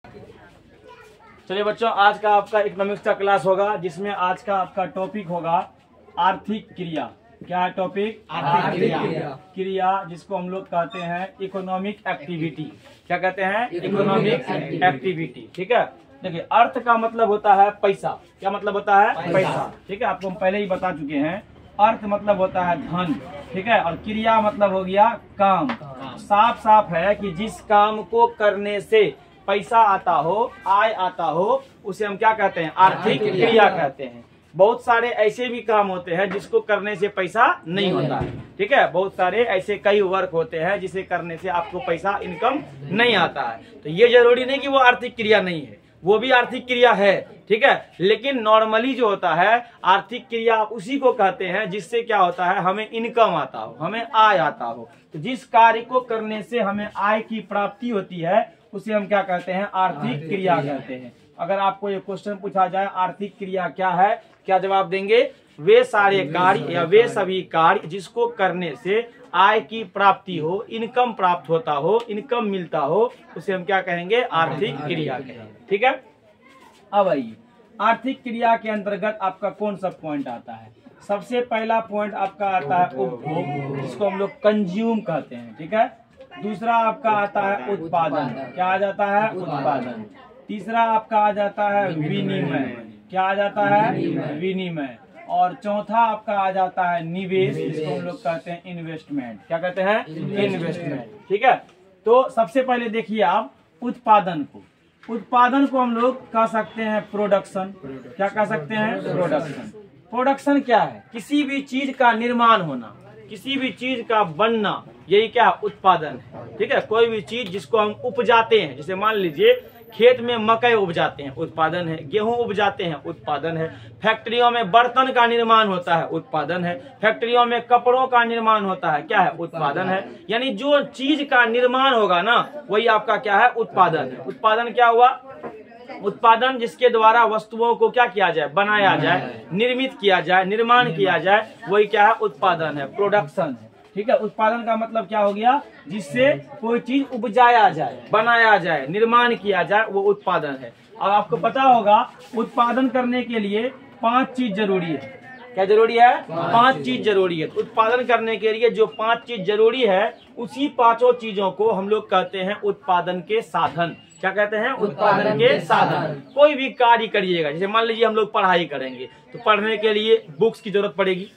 चलिए बच्चों, आज का आपका इकोनॉमिक्स का क्लास होगा, जिसमें आज का आपका टॉपिक होगा आर्थिक क्रिया। क्या है टॉपिक? आर्थिक क्रिया, जिसको हम लोग कहते हैं इकोनॉमिक एक्टिविटी। क्या कहते हैं? Economic activity. ठीक है, देखिए अर्थ का मतलब होता है पैसा। क्या मतलब होता है? पैसा। ठीक है, आपको हम पहले ही बता चुके हैं। अर्थ मतलब होता है धन। ठीक है, और क्रिया मतलब हो गया काम। साफ साफ है कि जिस काम को करने से पैसा आता हो, आय आता हो, उसे हम क्या कहते हैं? आर्थिक क्रिया कहते हैं। बहुत सारे ऐसे भी काम होते हैं जिसको करने से पैसा नहीं होता है। ठीक है, बहुत सारे ऐसे कई वर्क होते हैं जिसे करने से आपको पैसा इनकम नहीं आता है। तो ये जरूरी नहीं कि वो आर्थिक क्रिया नहीं है, वो भी आर्थिक क्रिया है। ठीक है, लेकिन नॉर्मली जो होता है आर्थिक क्रिया उसी को कहते हैं जिससे क्या होता है, हमें इनकम आता हो, हमें आय आता हो। तो जिस कार्य को करने से हमें आय की प्राप्ति होती है उसे हम क्या कहते हैं? आर्थिक क्रिया कहते हैं। अगर आपको ये क्वेश्चन पूछा जाए आर्थिक क्रिया क्या है, क्या जवाब देंगे? वे सारे कार्य या वे सभी कार्य जिसको करने से आय की प्राप्ति हो, इनकम प्राप्त होता हो, इनकम मिलता हो, उसे हम क्या कहेंगे? आर्थिक क्रिया कहेंगे। ठीक है, अब आइए आर्थिक क्रिया के अंतर्गत आपका कौन सा पॉइंट आता है? सबसे पहला पॉइंट आपका आता है उपभोग, जिसको हम लोग कंज्यूम कहते हैं। ठीक है, दूसरा आपका आता है उत्पादन। क्या आ जाता है? उत्पादन। तीसरा आपका आ जाता है विनिमय। क्या आ जाता है? विनिमय। और चौथा आपका आ जाता है निवेश, जिसको हम लोग कहते हैं इन्वेस्टमेंट। क्या कहते हैं? इन्वेस्टमेंट। ठीक है, तो सबसे पहले देखिए आप उत्पादन को। उत्पादन को हम लोग कह सकते हैं प्रोडक्शन। क्या कह सकते हैं? प्रोडक्शन। प्रोडक्शन क्या है? किसी भी चीज का निर्माण होना, किसी भी चीज का बनना, यही क्या? उत्पादन है। ठीक है, कोई भी चीज जिसको हम उपजाते हैं, जैसे मान लीजिए खेत में मकई उपजाते हैं, उत्पादन है। गेहूं उपजाते हैं, उत्पादन है। फैक्ट्रियों में बर्तन का निर्माण होता है, उत्पादन है। फैक्ट्रियों में कपड़ों का निर्माण होता है, क्या है? उत्पादन है। यानी जो चीज का निर्माण होगा ना, वही आपका क्या है? उत्पादन है। उत्पादन क्या हुआ? उत्पादन जिसके द्वारा वस्तुओं को क्या किया जाए? बनाया जाए, निर्मित किया जाए, निर्माण किया जाए, वही क्या है? उत्पादन है, प्रोडक्शन है। ठीक है, उत्पादन का मतलब क्या हो गया? जिससे कोई चीज उपजाया जाए, बनाया जाए, निर्माण किया जाए, वो उत्पादन है। और आपको पता होगा उत्पादन करने के लिए 5 चीज जरूरी है। क्या जरूरी है? 5 चीज जरूरी है। तो उत्पादन करने के लिए जो 5 चीज जरूरी है, उसी 5 चीजों को हम लोग कहते हैं उत्पादन के साधन। क्या कहते हैं? उत्पादन के साधन। कोई भी कार्य करिएगा, जैसे मान लीजिए हम लोग पढ़ाई करेंगे, तो पढ़ने के लिए बुक्स की जरूरत पड़ेगी,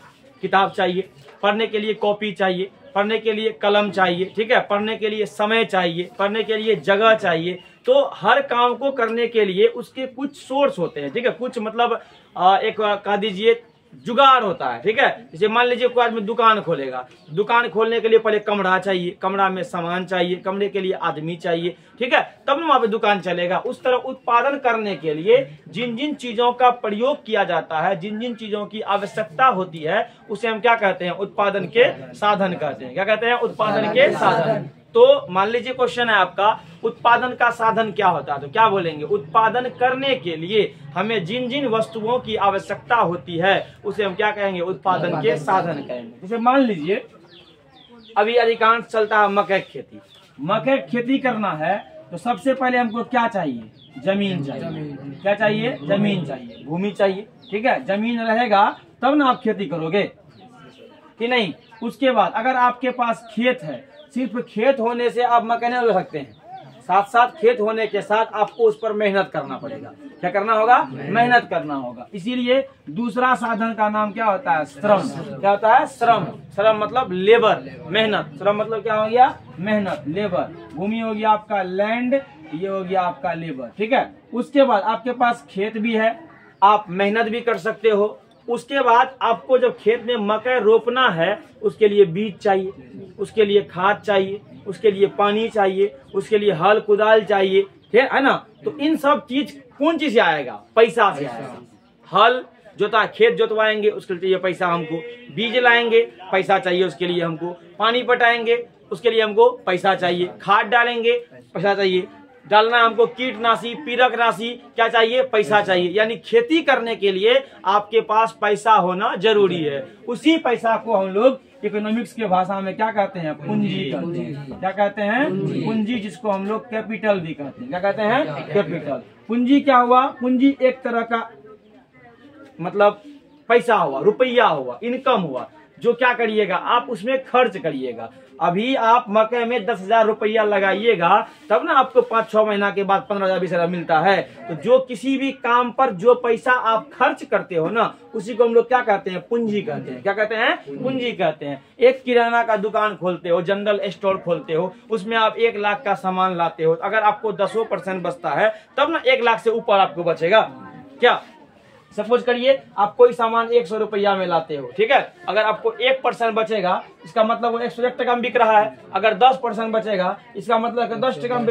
किताब चाहिए। पढ़ने के लिए कॉपी चाहिए, पढ़ने के लिए कलम चाहिए। ठीक है, पढ़ने के लिए समय चाहिए, पढ़ने के लिए जगह चाहिए। तो हर काम को करने के लिए उसके कुछ सोर्स होते हैं। ठीक है, कुछ मतलब एक कह दीजिए जुगाड़ होता है। ठीक है, जैसे मान लीजिए कोई आदमी दुकान खोलेगा, दुकान खोलने के लिए पहले कमरा चाहिए, कमरा में सामान चाहिए, कमरे के लिए आदमी चाहिए। ठीक है, तब ना वहां पे दुकान चलेगा। उस तरह उत्पादन करने के लिए जिन जिन चीजों का प्रयोग किया जाता है, जिन जिन चीजों की आवश्यकता होती है, उसे हम क्या कहते हैं? उत्पादन के साधन कहते हैं। क्या कहते हैं? उत्पादन के साधन। तो मान लीजिए क्वेश्चन है आपका, उत्पादन का साधन क्या होता है? तो क्या बोलेंगे? उत्पादन करने के लिए हमें जिन जिन वस्तुओं की आवश्यकता होती है, उसे हम क्या कहेंगे? उत्पादन के साधन कहेंगे। जैसे मान लीजिए अभी अधिकांश चलता है मकई खेती। मकई खेती करना है तो सबसे पहले हमको क्या चाहिए? जमीन चाहिए। क्या चाहिए? जमीन चाहिए, भूमि चाहिए। ठीक है, जमीन रहेगा तब ना आप खेती करोगे कि नहीं। उसके बाद अगर आपके पास खेत है, सिर्फ खेत होने से आप मकई नहीं उगा सकते हैं, साथ साथ खेत होने के साथ आपको उस पर मेहनत करना पड़ेगा। क्या करना होगा? मेहनत करना होगा। इसीलिए दूसरा साधन का नाम क्या होता है? श्रम। क्या होता है? श्रम। श्रम मतलब लेबर, मेहनत। श्रम मतलब क्या हो गया? मेहनत, लेबर। भूमि हो गया आपका लैंड, ये हो गया आपका लेबर। ठीक है, उसके बाद आपके पास खेत भी है, आप मेहनत भी कर सकते हो। उसके बाद आपको जब खेत में मकई रोपना है, उसके लिए बीज चाहिए, उसके लिए खाद चाहिए, उसके लिए पानी चाहिए, उसके लिए हल कुदाल चाहिए। ठीक है ना? तो इन सब चीज कौन चीज से आएगा? पैसा से आएगा। हल जोता, खेत जोतवाएंगे, उसके लिए पैसा हमको। बीज लाएंगे, पैसा चाहिए उसके लिए हमको। पानी पटाएंगे, उसके लिए हमको पैसा चाहिए। खाद डालेंगे, पैसा चाहिए। डालना हमको कीटनाशी, पीड़क राशि, क्या चाहिए? पैसा चाहिए। यानी खेती करने के लिए आपके पास पैसा होना जरूरी है। उसी पैसा को हम लोग इकोनॉमिक्स के भाषा में क्या कहते हैं? पूंजी कहते हैं। क्या कहते हैं? पूंजी, जिसको हम लोग कैपिटल भी कहते हैं। क्या कहते हैं? कैपिटल। पूंजी क्या हुआ? पूंजी एक तरह का मतलब पैसा हुआ, रुपया हुआ, इनकम हुआ, जो क्या करिएगा आप उसमें खर्च करिएगा। अभी आप मकई में 10,000 रुपया लगाइएगा, तब ना आपको 5-6 महीना के बाद 15,000-20,000 मिलता है। तो जो किसी भी काम पर जो पैसा आप खर्च करते हो ना, उसी को हम लोग क्या कहते हैं? पूंजी कहते हैं। क्या कहते हैं? पूंजी कहते हैं। एक किराना का दुकान खोलते हो, जनरल स्टोर खोलते हो, उसमें आप 1 लाख का सामान लाते हो, अगर आपको 10% बचता है तब ना 1 लाख से ऊपर आपको बचेगा क्या? सपोज करिए आप कोई सामान 100 रुपया में लाते हो, ठीक है, अगर आपको 1% बचेगा, इसका मतलब वो 101 टका में बिक रहा है। अगर 10% बचेगा, इसका मतलब 10 टका में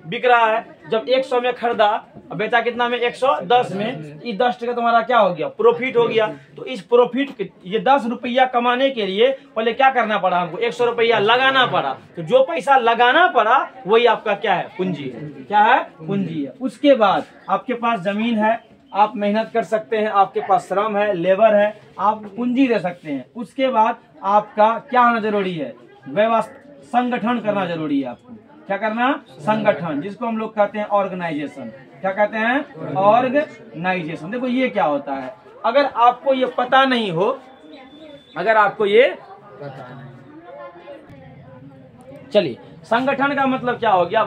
बिक रहा है। जब 100 में खरीदा, बेचा कितना में? 110 में। ये 10 टका तुम्हारा क्या हो गया? प्रॉफिट हो गया। तो इस प्रॉफिट, ये 10 रुपया कमाने के लिए पहले क्या करना पड़ा हमको? 100 रुपया लगाना पड़ा। तो जो पैसा लगाना पड़ा वही आपका क्या है? पूंजी है। क्या है? पूंजी है। उसके बाद आपके पास जमीन है, आप मेहनत कर सकते हैं, आपके पास श्रम है, लेबर है, आप पूंजी दे सकते हैं। उसके बाद आपका क्या होना जरूरी है? व्यवस्था, संगठन करना जरूरी है। आपको क्या करना? संगठन, जिसको हम लोग कहते हैं ऑर्गेनाइजेशन। क्या कहते हैं? ऑर्गेनाइजेशन। देखो ये क्या होता है, अगर आपको ये पता नहीं हो, अगर आपको ये चलिए, संगठन का मतलब क्या हो गया?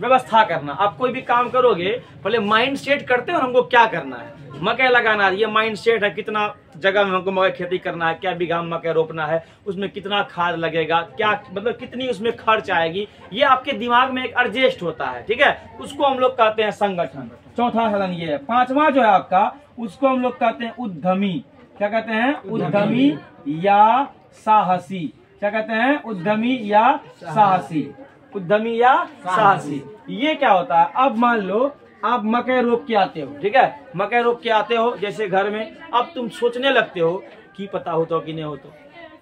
व्यवस्था करना। आप कोई भी काम करोगे, पहले माइंड सेट करते हो हमको क्या करना है। मकई लगाना है, ये माइंड सेट है, कितना जगह में हमको मकई खेती करना है, क्या बीघा में मकई रोपना है, उसमें कितना खाद लगेगा, क्या मतलब कितनी उसमें खर्च आएगी, ये आपके दिमाग में एक एडजस्ट होता है, ठीक है। उसको हम लोग कहते हैं संगठन। चौथा साधन ये है। पांचवा जो है आपका, उसको हम लोग कहते हैं उद्यमी। क्या कहते हैं? उद्यमी या साहसी। क्या कहते हैं? उद्यमी या साहसी। उद्यमी या साहसी। ये क्या होता है? अब मान लो आप मकई रोप के आते हो, ठीक है, मकई रोप के आते हो जैसे घर में, अब तुम सोचने लगते हो कि पता हो तो कि नहीं हो तो,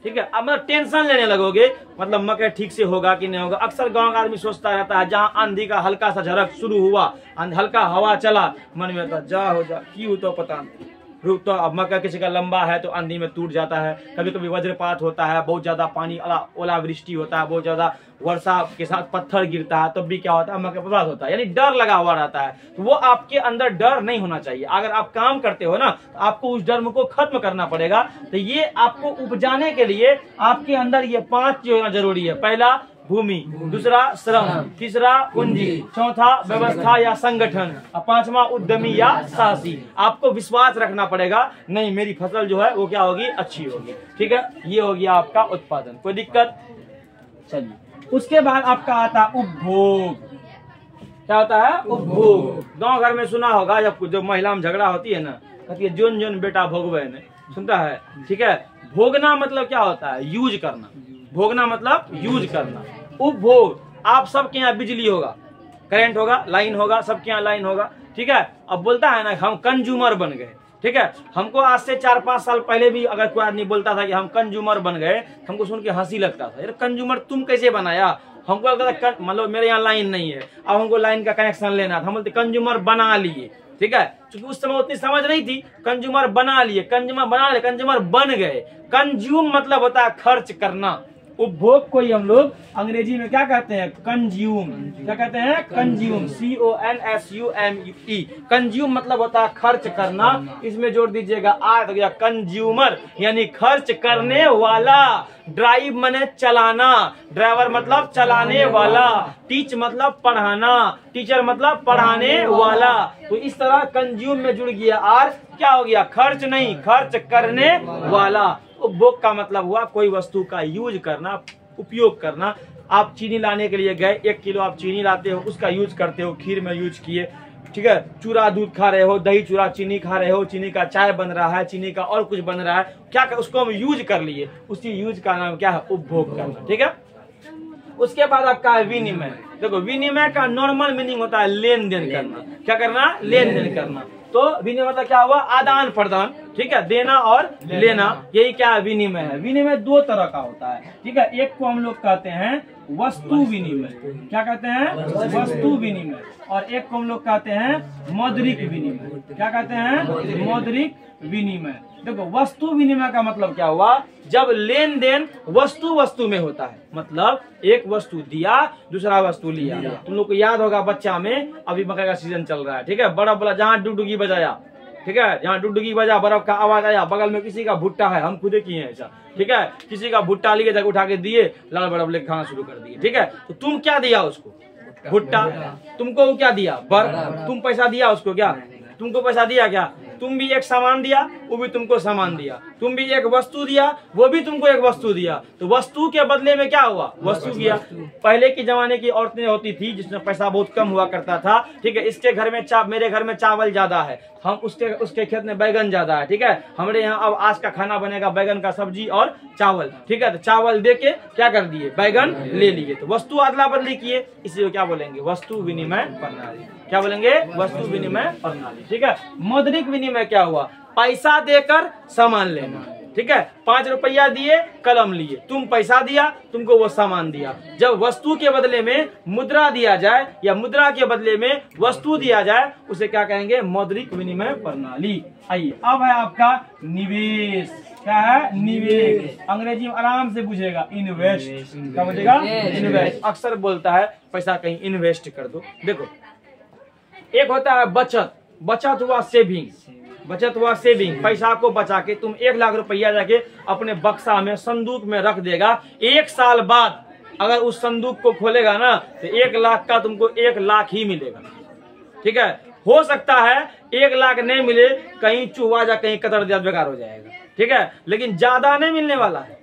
ठीक है। अब मतलब टेंशन लेने लगोगे, मतलब मकई ठीक से होगा कि नहीं होगा। अक्सर गांव का आदमी सोचता रहता है, जहाँ आंधी का हल्का सा झड़क शुरू हुआ, हल्का हवा चला, मन में होता जा हो जा, की हो तो पता नहीं, रुक तो। अब मक्का किसी का लंबा है तो आंधी में टूट जाता है, कभी कभी वज्रपात होता है, बहुत ज्यादा पानी, ओलावृष्टि होता है, बहुत ज्यादा वर्षा के साथ पत्थर गिरता है, तब भी क्या होता है? मक्का बर्बाद होता है। यानी डर लगा हुआ रहता है। तो वो आपके अंदर डर नहीं होना चाहिए। अगर आप काम करते हो ना, तो आपको उस डर को खत्म करना पड़ेगा। तो ये आपको उपजाने के लिए आपके अंदर ये 5 चीज होना जरूरी है। पहला भूमि, दूसरा श्रम, तीसरा पूंजी, चौथा व्यवस्था या संगठन, और पांचवा उद्यमी या साहसी। आपको विश्वास रखना पड़ेगा, नहीं मेरी फसल जो है वो क्या होगी? अच्छी होगी, ठीक है। ये हो गया आपका उत्पादन। कोई दिक्कत? चलिए, उसके बाद आपका आता उपभोग। क्या होता है? उपभोग। गांव घर में सुना होगा, जब महिला में झगड़ा होती है ना, कहती है जोन जोन बेटा भोगवे ने, सुनता है, ठीक है। भोगना मतलब क्या होता है? यूज करना। भोगना मतलब यूज करना। उपभोग, आप सबके यहाँ बिजली होगा, करंट होगा, लाइन होगा, सबके यहाँ लाइन होगा, ठीक है। अब बोलता है ना हम कंज्यूमर बन गए, ठीक है। हमको आज से 4-5 साल पहले भी अगर कोई आदमी बोलता था कि हम कंज्यूमर बन गए, हमको सुन के हंसी लगता था, यार कंज्यूमर तुम कैसे बनाया? हमको लगता था मतलब मेरे यहाँ लाइन नहीं है, अब हमको लाइन का कनेक्शन लेना था, हम बोलते कंज्यूमर बना लिए, ठीक है। क्योंकि उस समय उतनी समझ नहीं थी, कंज्यूमर बना लिए, कंज्यूमर बन गए। कंज्यूम मतलब होता है खर्च करना। उपभोग को ही हम लोग अंग्रेजी में क्या कहते हैं? कंज्यूम। क्या कहते हैं? कंज्यूम। CONSUME। कंज्यूम मतलब होता है खर्च करना। इसमें जोड़ दीजिएगा आ गया कंज्यूमर, यानी खर्च करने वाला। ड्राइव माने चलाना, ड्राइवर मतलब चलाने वाला। टीच मतलब पढ़ाना, टीचर मतलब पढ़ाने वाला। तो इस तरह कंज्यूम में जुड़ गया आर, क्या हो गया? खर्च नहीं, खर्च करने वाला। उपभोग का मतलब हुआ कोई वस्तु का यूज करना, उपयोग करना। आप चीनी लाने के लिए गए, 1 किलो आप चीनी लाते हो, उसका यूज करते हो, खीर में यूज किए, ठीक है। चूरा दूध खा रहे हो, दही चूरा चीनी खा रहे हो, चीनी का चाय बन रहा है, चीनी का और कुछ बन रहा है, क्या उसको हम यूज कर लिए, उसी यूज का नाम क्या है? उपभोग करना, ठीक है। उसके बाद आपका है विनिमय। देखो विनिमय का नॉर्मल मीनिंग होता है लेन देन करना। क्या करना? लेन देन करना। तो विनिमय मतलब क्या हुआ? आदान प्रदान, ठीक है, देना और लेना, यही क्या है? विनिमय है। विनिमय 2 तरह का होता है, ठीक है। एक को हम लोग कहते हैं वस्तु विनिमय। क्या कहते हैं? वस्तु विनिमय। और एक को हम लोग कहते हैं मौद्रिक विनिमय। क्या कहते हैं? मौद्रिक विनिमय। देखो वस्तु विनिमय का मतलब क्या हुआ? जब लेन देन वस्तु वस्तु में होता है, मतलब एक वस्तु दिया दूसरा वस्तु लिया। तुम लोग को याद होगा बच्चा में, अभी मकई का सीजन चल रहा है, ठीक है, बड़ा बड़ा जहाँ डुगडुगी बजाया, ठीक है, जहाँ डुगडुगी बजा बर्फ का आवाज आया, बगल में किसी का भुट्टा है, हम खुद किए हैं ऐसा, ठीक है, किसी का भुट्टा लिए जाकर उठा के दिए, लाल बर्फ लेके खाना शुरू कर दिए, ठीक है। तो तुम क्या दिया उसको? भुट्टा। तुमको वो क्या दिया? बर्फ। तुम पैसा दिया उसको क्या? तुमको पैसा दिया क्या? तुम भी एक सामान दिया, वो भी तुमको सामान दिया। तुम भी एक वस्तु दिया, वो भी तुमको एक वस्तु दिया। तो वस्तु के बदले में क्या हुआ? वस्तु दिया। पहले के जमाने की औरतें होती थी जिसमें पैसा बहुत कम हुआ करता था, ठीक है, इसके घर में मेरे घर में चावल ज्यादा है, हम उसके खेत में बैगन ज्यादा है, ठीक है, हमारे यहाँ अब आज का खाना बनेगा बैगन का सब्जी और चावल, ठीक है, तो चावल दे के क्या कर दिए? बैगन ले लिए। तो वस्तु अदला बदली किए, इसलिए क्या बोलेंगे? वस्तु विनिमय प्रणाली। क्या बोलेंगे? वस्तु विनिमय प्रणाली, ठीक है। मौद्रिक विनिमय क्या हुआ? पैसा देकर सामान लेना, ठीक है, 5 रुपया दिए कलम लिए, तुम पैसा दिया, तुमको वो सामान दिया। जब वस्तु के बदले में मुद्रा दिया जाए या मुद्रा के बदले में वस्तु दिया जाए, उसे क्या कहेंगे? मौद्रिक विनिमय प्रणाली। आइए अब है आपका निवेश। क्या है? निवेश। अंग्रेजी में आराम से पूछेगा, इन्वेस्ट। क्या बोलेगा? इन्वेस्ट। अक्सर बोलता है पैसा कहीं इन्वेस्ट कर दो। देखो एक होता है बचत, बचत हुआ सेविंग, बचत हुआ सेविंग। पैसा को बचा के तुम 1 लाख रुपया जाके अपने बक्सा में संदूक में रख देगा, 1 साल बाद अगर उस संदूक को खोलेगा ना तो 1 लाख का तुमको 1 लाख ही मिलेगा, ठीक है। हो सकता है 1 लाख नहीं मिले, कहीं चूहा या कहीं कतर दिया बेकार हो जाएगा, ठीक है, लेकिन ज्यादा नहीं मिलने वाला है,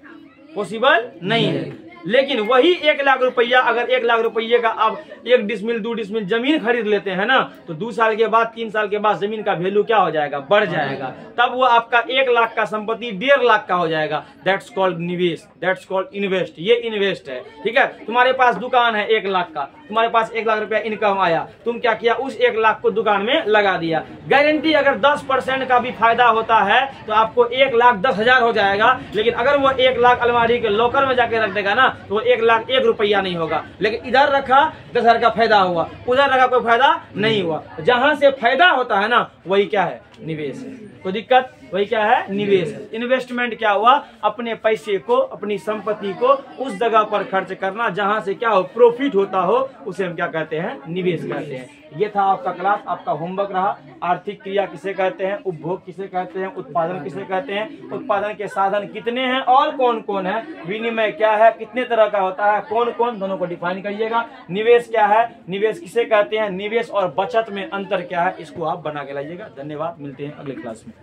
पॉसिबल नहीं है। लेकिन वही 1 लाख रुपया अगर 1 लाख रुपये का अब 1 डिसमिल 2 डिसमिल जमीन खरीद लेते हैं ना, तो 2 साल के बाद 3 साल के बाद जमीन का वैल्यू क्या हो जाएगा? बढ़ जाएगा। तब वो आपका 1 लाख का संपत्ति 1.5 लाख का हो जाएगा। दैट्स कॉल्ड निवेश, दैट्स कॉल्ड इन्वेस्ट। ये इन्वेस्ट है, ठीक है। तुम्हारे पास दुकान है 1 लाख का, तुम्हारे पास 1 लाख रुपया इनकम आया, तुम क्या किया? उस 1 लाख को दुकान में लगा दिया। गारंटी अगर 10% का भी फायदा होता है तो आपको 1,10,000 हो जाएगा। लेकिन अगर वो 1 लाख अलमारी के लॉकर में जाके रख देगा ना तो 1 लाख 1 रुपया नहीं होगा। लेकिन इधर रखा 10,000 का फायदा हुआ, उधर रखा कोई फायदा नहीं हुआ। जहां से फायदा होता है ना वही क्या है? निवेश है। कोई दिक्कत? वही क्या है? निवेश है। इन्वेस्टमेंट क्या हुआ? अपने पैसे को, अपनी संपत्ति को उस जगह पर खर्च करना जहां से क्या हो? प्रॉफिट होता हो, उसे हम क्या कहते हैं? निवेश कहते हैं। ये था आपका क्लास, आपका होमवर्क रहा। आर्थिक क्रिया किसे कहते हैं? उपभोग किसे कहते हैं? उत्पादन किसे कहते हैं? उत्पादन के साधन कितने हैं और कौन कौन है? विनिमय क्या है? कितने तरह का होता है? कौन कौन? दोनों को डिफाइन करिएगा। निवेश क्या है? निवेश किसे कहते हैं? निवेश और बचत में अंतर क्या है? इसको आप बना के लाइएगा। धन्यवाद, मिलते हैं अगले क्लास में।